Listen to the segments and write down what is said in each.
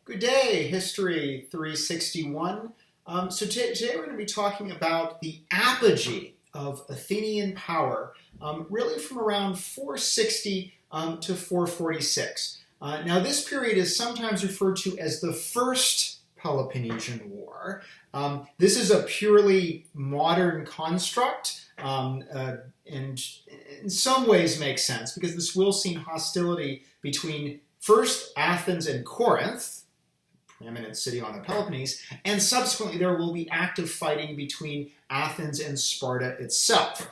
Good day, History 361. Today we're going to be talking about the apogee of Athenian power, really from around 460 to 446. Now this period is sometimes referred to as the First Peloponnesian War. This is a purely modern construct, and in some ways makes sense because this will see hostility between first Athens and Corinth, preeminent city on the Peloponnese, and subsequently there will be active fighting between Athens and Sparta itself.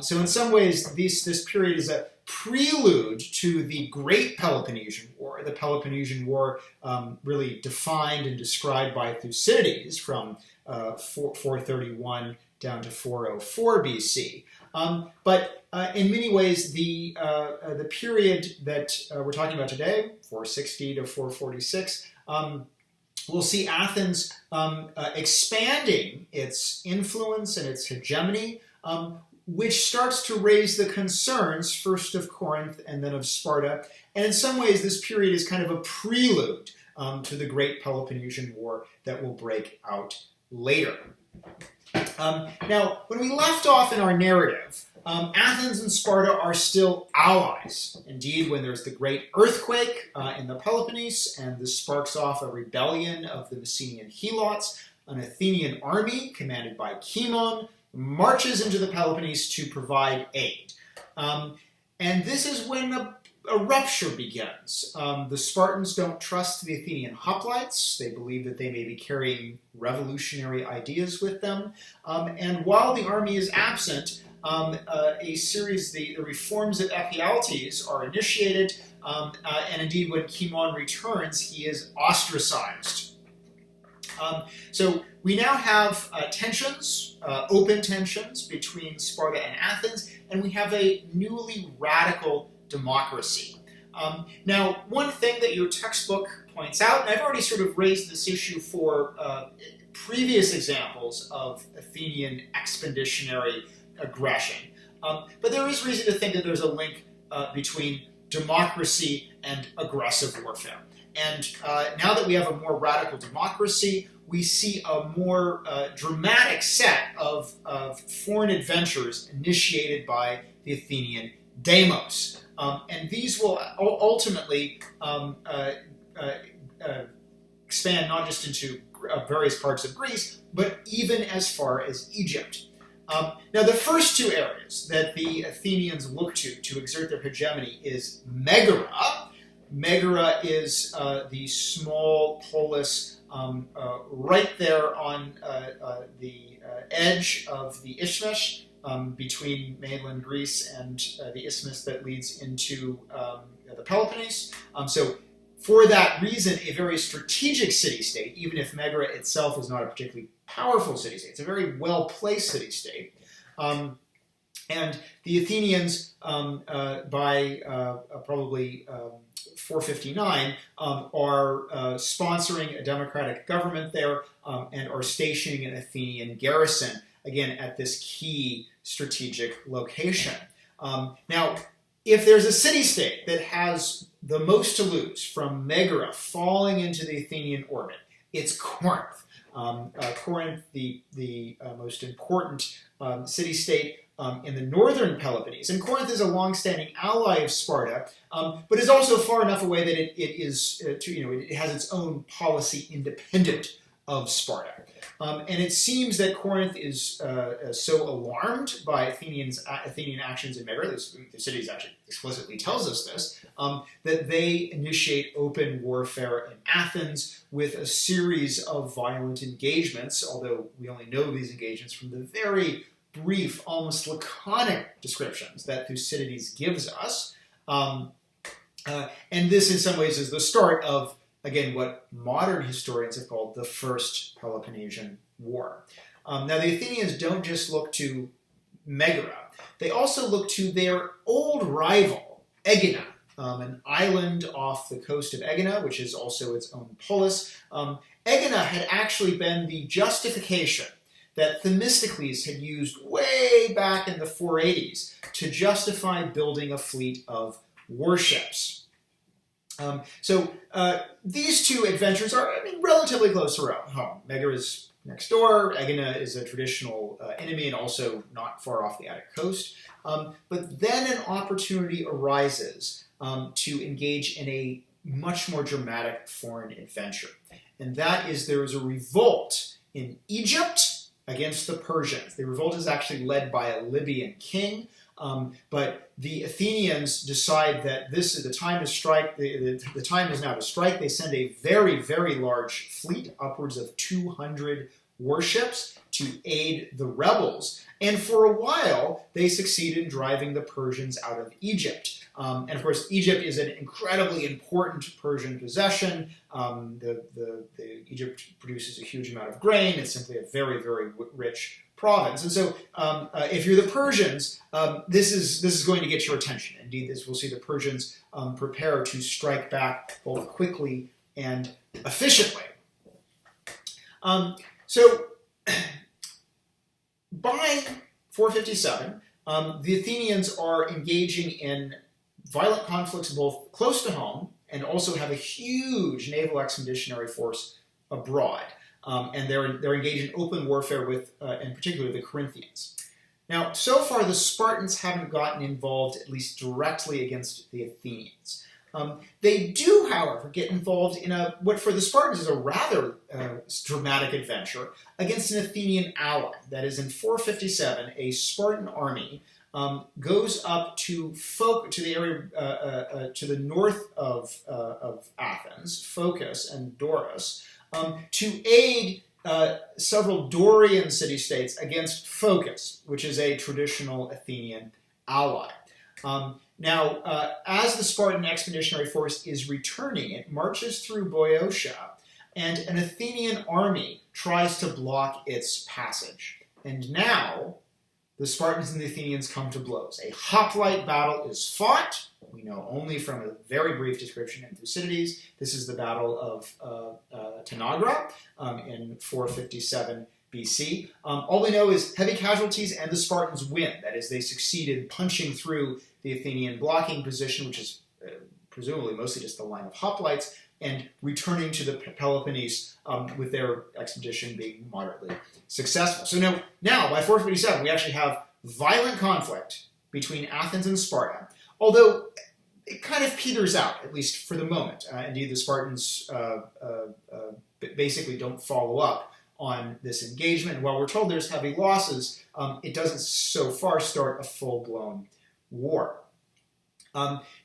So in some ways this period is a prelude to the Great Peloponnesian War. The Peloponnesian War really defined and described by Thucydides from 431 down to 404 BC. But in many ways, the period that we're talking about today, 460 to 446, we'll see Athens expanding its influence and its hegemony, which starts to raise the concerns, first of Corinth and then of Sparta. And in some ways, this period is kind of a prelude to the Great Peloponnesian War that will break out later. Now, when we left off in our narrative, Athens and Sparta are still allies. Indeed, when there's the great earthquake in the Peloponnese, and this sparks off a rebellion of the Messenian Helots, an Athenian army commanded by Cimon marches into the Peloponnese to provide aid. And this is when a rupture begins. The Spartans don't trust the Athenian hoplites. They believe that they may be carrying revolutionary ideas with them. And while the army is absent, the reforms of Ephialtes are initiated, and indeed when Cimon returns, he is ostracized. So we now have tensions, open tensions between Sparta and Athens, and we have a newly radical democracy. Now, one thing that your textbook points out, and I've already sort of raised this issue for previous examples of Athenian expeditionary aggression, but there is reason to think that there's a link between democracy and aggressive warfare. And now that we have a more radical democracy, we see a more dramatic set of foreign adventures initiated by the Athenian demos. And these will ultimately expand not just into various parts of Greece, but even as far as Egypt. Now, the first two areas that the Athenians look to exert their hegemony is Megara. Megara is the small polis right there on the edge of the isthmus between mainland Greece and the isthmus that leads into the Peloponnese. So for that reason, a very strategic city-state, even if Megara itself is not a particularly powerful city-state. It's a very well-placed city-state. And the Athenians, by probably 459, are sponsoring a democratic government there and are stationing an Athenian garrison, again, at this key strategic location. Now, if there's a city-state that has the most to lose from Megara falling into the Athenian orbit, it's Corinth. Corinth, the most important city-state in the northern Peloponnese. And Corinth is a long-standing ally of Sparta, but is also far enough away that it has its own policy independent of Sparta. And it seems that Corinth is so alarmed by Athenian actions in Megara, the city actually explicitly tells us this, that they initiate open warfare in Athens with a series of violent engagements, although we only know these engagements from the very brief, almost laconic descriptions that Thucydides gives us. And this in some ways is the start of, again, what modern historians have called the First Peloponnesian War. Now, the Athenians don't just look to Megara. They also look to their old rival, Agena, an island off the coast of Agena, which is also its own polis. Agena had actually been the justification that Themistocles had used way back in the 480s to justify building a fleet of warships. These two adventures are, relatively close to home. Megara is next door. Agena is a traditional enemy and also not far off the Attic coast. But then an opportunity arises to engage in a much more dramatic foreign adventure. And that is, there is a revolt in Egypt against the Persians. The revolt is actually led by a Libyan king, but the Athenians decide that the time to strike. The time is now to strike. They send a very, very large fleet, upwards of 200 warships, to aid the rebels. And for a while, they succeed in driving the Persians out of Egypt. And of course, Egypt is an incredibly important Persian possession. Egypt produces a huge amount of grain. It's simply a very, very rich province. And so if you're the Persians, this is going to get your attention. Indeed, we'll see the Persians prepare to strike back both quickly and efficiently. So by 457, the Athenians are engaging in violent conflicts both close to home and also have a huge naval expeditionary force abroad. And they're engaged in open warfare with, in particular, the Corinthians. Now, so far, the Spartans haven't gotten involved, at least directly, against the Athenians. They do, however, get involved in what for the Spartans is a rather dramatic adventure against an Athenian ally. That is, in 457, a Spartan army goes up to the area to the north of Athens, Phocis and Doris, to aid several Dorian city-states against Phocis, which is a traditional Athenian ally. Now, as the Spartan expeditionary force is returning, it marches through Boeotia, and an Athenian army tries to block its passage. And now, the Spartans and the Athenians come to blows. A hoplite battle is fought. We know only from a very brief description in Thucydides. This is the Battle of Tanagra in 457 BC. All we know is heavy casualties and the Spartans win. That is, they succeeded punching through the Athenian blocking position, which is presumably mostly just the line of hoplites, and returning to the Peloponnese with their expedition being moderately successful. So now by 457, we actually have violent conflict between Athens and Sparta, although it kind of peters out, at least for the moment. Indeed, the Spartans basically don't follow up on this engagement. And while we're told there's heavy losses, it doesn't so far start a full-blown war.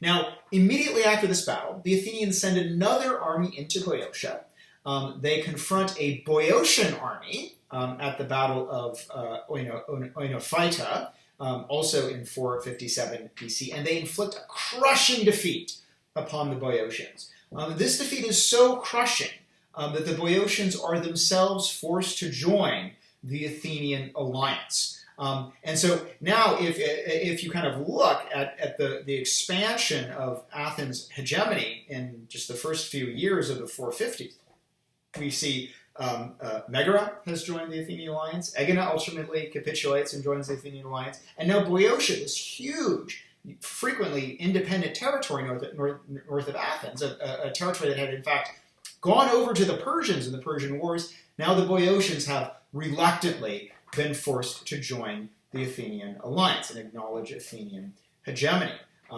Now, immediately after this battle, the Athenians send another army into Boeotia. They confront a Boeotian army at the Battle of Oenophyta, also in 457 BC, and they inflict a crushing defeat upon the Boeotians. This defeat is so crushing that the Boeotians are themselves forced to join the Athenian alliance. And so now, if you kind of look at the expansion of Athens' hegemony in just the first few years of the 450s, we see Megara has joined the Athenian alliance, Agena ultimately capitulates and joins the Athenian alliance, and now Boeotia, this huge, frequently independent territory north of Athens, a territory that had in fact gone over to the Persians in the Persian Wars. Now the Boeotians have reluctantly been forced to join the Athenian alliance and acknowledge Athenian hegemony.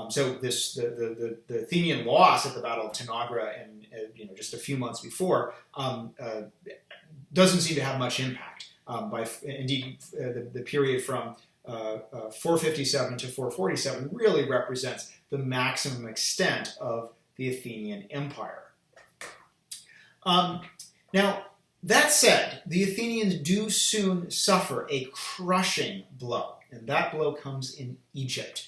So the Athenian loss at the Battle of Tanagra and just a few months before doesn't seem to have much impact. Indeed, the period from 457 to 447 really represents the maximum extent of the Athenian Empire. Now, that said, the Athenians do soon suffer a crushing blow, and that blow comes in Egypt.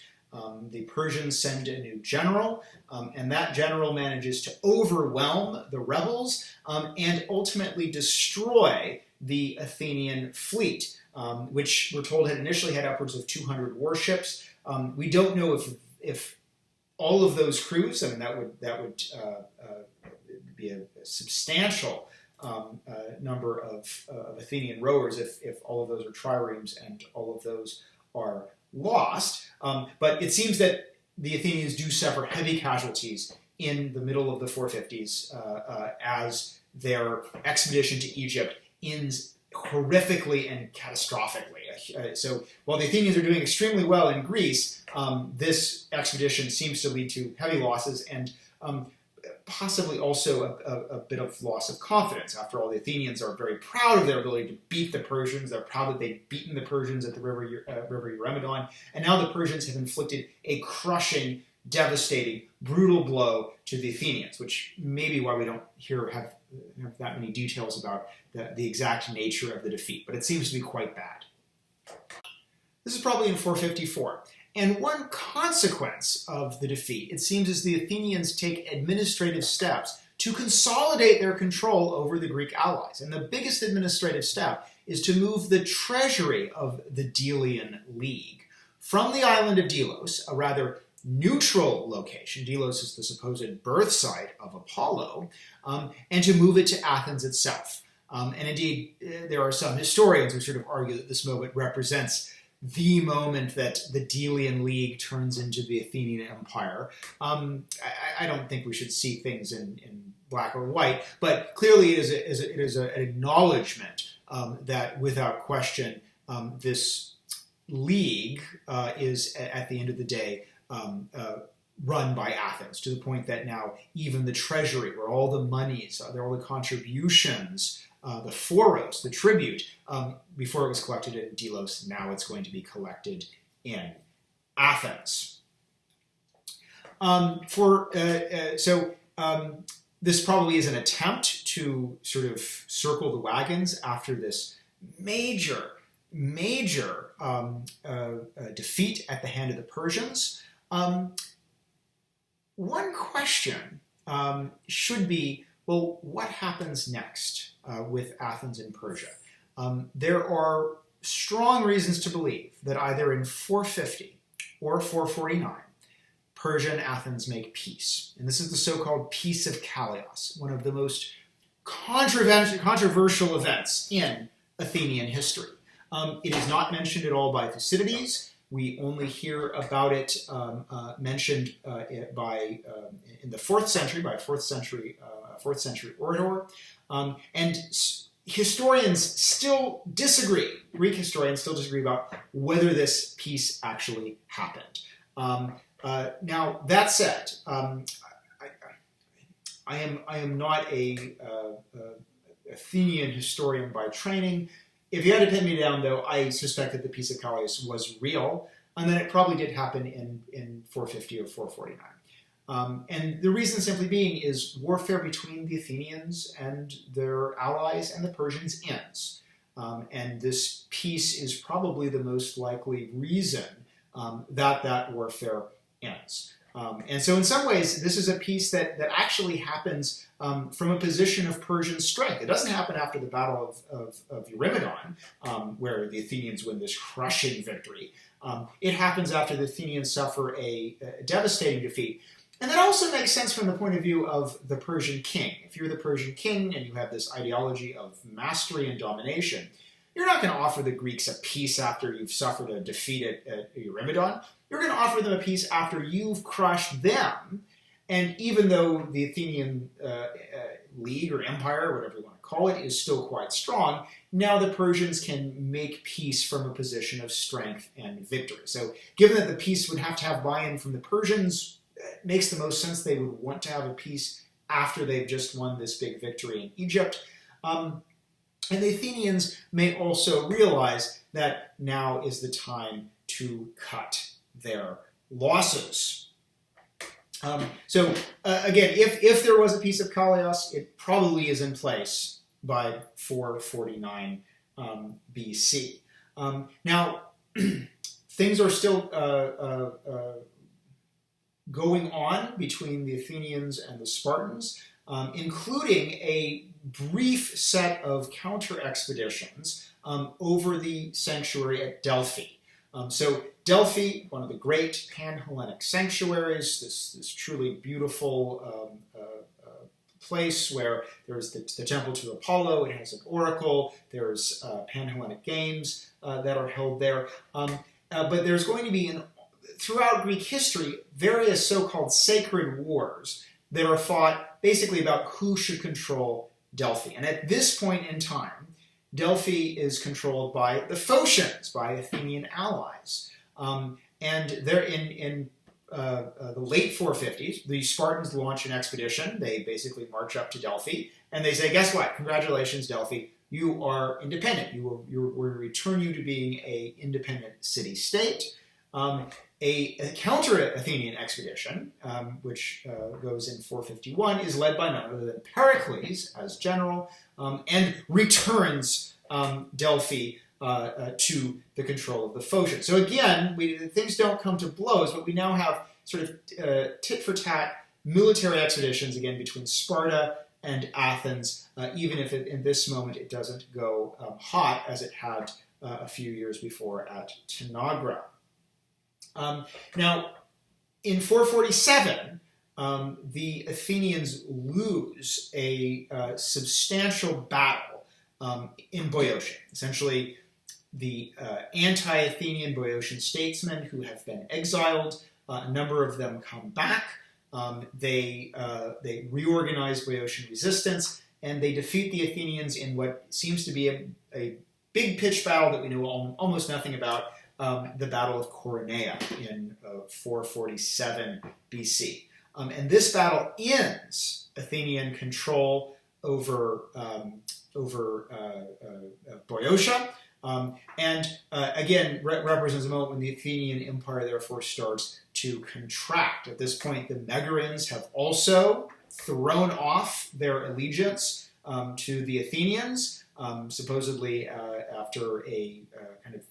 The Persians send a new general, and that general manages to overwhelm the rebels and ultimately destroy the Athenian fleet, which we're told had initially had upwards of 200 warships. We don't know if all of those crews, that would be a substantial number of Athenian rowers if all of those are triremes and all of those are lost. But it seems that the Athenians do suffer heavy casualties in the middle of the 450s as their expedition to Egypt ends horrifically and catastrophically. So while the Athenians are doing extremely well in Greece, this expedition seems to lead to heavy losses and possibly also a bit of loss of confidence. After all, the Athenians are very proud of their ability to beat the Persians. They're proud that they've beaten the Persians at the river Eurymedon, and now the Persians have inflicted a crushing, devastating, brutal blow to the Athenians, which may be why we don't have that many details about the exact nature of the defeat, but it seems to be quite bad. This is probably in 454. And one consequence of the defeat, it seems, is the Athenians take administrative steps to consolidate their control over the Greek allies. And the biggest administrative step is to move the treasury of the Delian League from the island of Delos, a rather neutral location — Delos is the supposed birth site of Apollo — and to move it to Athens itself. And indeed, there are some historians who sort of argue that this moment represents the moment that the Delian League turns into the Athenian Empire. I don't think we should see things in black or white, but clearly it is an acknowledgement that, without question, this league is, at the end of the day, run by Athens, to the point that now even the treasury, where all the monies, all the contributions, the phoros, the tribute, before it was collected in Delos, now it's going to be collected in Athens. This probably is an attempt to sort of circle the wagons after this major defeat at the hand of the Persians. One question should be, well, what happens next with Athens and Persia? There are strong reasons to believe that either in 450 or 449, Persia and Athens make peace. And this is the so-called Peace of Callias, one of the most controversial events in Athenian history. It is not mentioned at all by Thucydides. We only hear about it mentioned in the 4th century by a 4th century orator, and historians still disagree. Greek historians still disagree about whether this peace actually happened. Now that said, I am not a Athenian historian by training. If you had to pin me down, though, I suspect that the Peace of Callias was real, and that it probably did happen in 450 or 449. And the reason simply being is warfare between the Athenians and their allies and the Persians ends. And this peace is probably the most likely reason that warfare ends. And so in some ways, this is a peace that actually happens from a position of Persian strength. It doesn't happen after the Battle of Eurymedon, where the Athenians win this crushing victory. It happens after the Athenians suffer a devastating defeat. And that also makes sense from the point of view of the Persian king. If you're the Persian king and you have this ideology of mastery and domination, you're not going to offer the Greeks a peace after you've suffered a defeat at Eurymedon. You're going to offer them a peace after you've crushed them. And even though the Athenian League or Empire, whatever you want to call it, is still quite strong, now the Persians can make peace from a position of strength and victory. So given that the peace would have to have buy-in from the Persians, it makes the most sense they would want to have a peace after they've just won this big victory in Egypt. And the Athenians may also realize that now is the time to cut their losses. Again, if there was a Peace of Callias, it probably is in place by 449 BC. Now, things are still going on between the Athenians and the Spartans, including a brief set of counter-expeditions over the sanctuary at Delphi. So Delphi, one of the great pan-Hellenic sanctuaries, this truly beautiful place where there's the temple to Apollo, it has an oracle, there's pan-Hellenic games that are held there. But there's going to be, throughout Greek history, various so-called sacred wars that are fought basically about who should control Delphi. And at this point in time, Delphi is controlled by the Phocians, by Athenian allies. And they're in the late 450s, the Spartans launch an expedition. They basically march up to Delphi, and they say, guess what? Congratulations, Delphi. You are independent. We're going to return you to being an independent city-state. A counter-Athenian expedition, which goes in 451, is led by none other than Pericles as general, and returns Delphi to the control of the Phocians. So again, things don't come to blows, but we now have sort of tit-for-tat military expeditions, again, between Sparta and Athens, even if in this moment it doesn't go hot as it had a few years before at Tanagra. Now, in 447, the Athenians lose a substantial battle in Boeotia. Essentially, the anti-Athenian Boeotian statesmen who have been exiled, a number of them come back. They reorganize Boeotian resistance, and they defeat the Athenians in what seems to be a big pitched battle that we know almost nothing about, the Battle of Coronea in 447 BC. And this battle ends Athenian control over Boeotia, and again represents a moment when the Athenian Empire therefore starts to contract. At this point, the Megarians have also thrown off their allegiance to the Athenians, supposedly after a kind of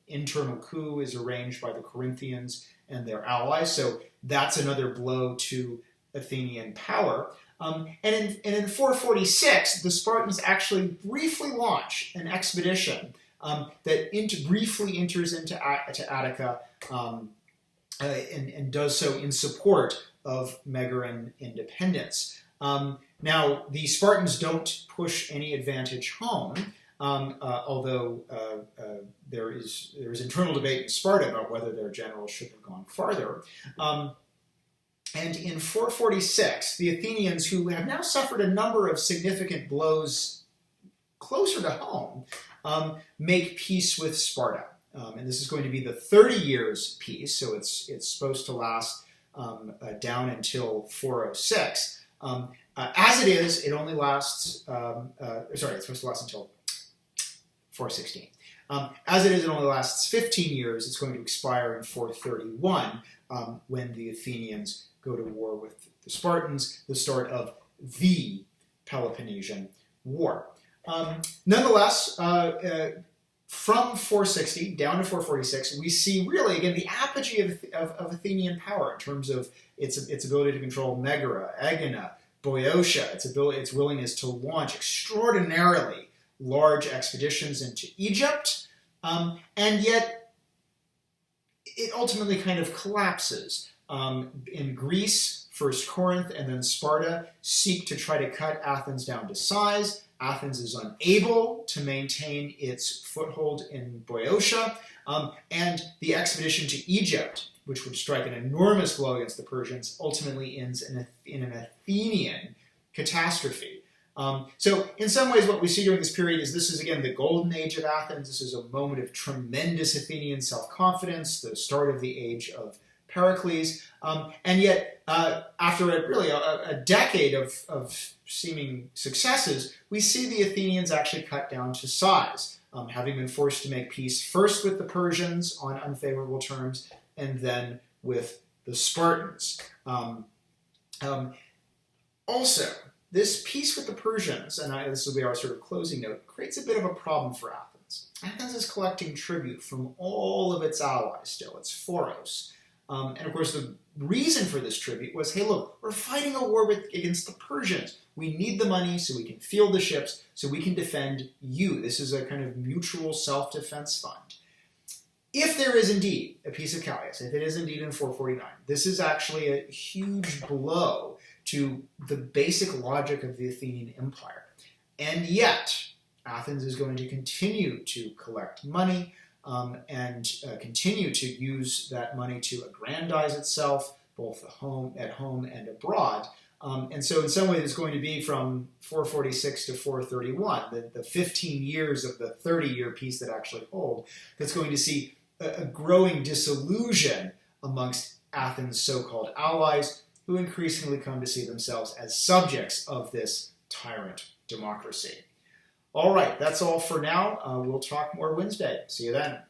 internal coup is arranged by the Corinthians and their allies. So that's another blow to Athenian power. And in 446, the Spartans actually briefly launch an expedition that briefly enters into Attica and does so in support of Megaran independence. Now, the Spartans don't push any advantage home, although there is internal debate in Sparta about whether their generals should have gone farther. And in 446, the Athenians, who have now suffered a number of significant blows closer to home, make peace with Sparta. And this is going to be the 30 years peace, so it's supposed to last down until 406. As it is, it only lasts, it's supposed to last until 416. As it is, it only lasts 15 years. It's going to expire in 431 when the Athenians go to war with the Spartans, the start of the Peloponnesian War. Nonetheless, from 460 down to 446, we see really, again, the apogee of Athenian power in terms of its ability to control Megara, Agena, Boeotia, its willingness to launch extraordinarily large expeditions into Egypt, and yet it ultimately kind of collapses. In Greece, first Corinth and then Sparta seek to try to cut Athens down to size. Athens is unable to maintain its foothold in Boeotia, and the expedition to Egypt, which would strike an enormous blow against the Persians, ultimately ends in an Athenian catastrophe. So in some ways what we see during this period is this is, again, the golden age of Athens. This is a moment of tremendous Athenian self-confidence, the start of the age of Pericles, and yet after a decade of seeming successes, we see the Athenians actually cut down to size, having been forced to make peace first with the Persians on unfavorable terms and then with the Spartans. Also, this peace with the Persians, and this will be our sort of closing note, creates a bit of a problem for Athens. Athens is collecting tribute from all of its allies still, its foros. And of course, the reason for this tribute was, hey, look, we're fighting a war against the Persians. We need the money so we can field the ships, so we can defend you. This is a kind of mutual self-defense fund. If there is indeed a peace of Callias, if it is indeed in 449, this is actually a huge blow to the basic logic of the Athenian Empire. And yet, Athens is going to continue to collect money, and continue to use that money to aggrandize itself, both at home and abroad. And so in some ways it's going to be from 446 to 431, the 15 years of the 30-year peace that actually hold, that's going to see a growing disillusion amongst Athens' so-called allies, who increasingly come to see themselves as subjects of this tyrant democracy. All right, that's all for now. We'll talk more Wednesday. See you then.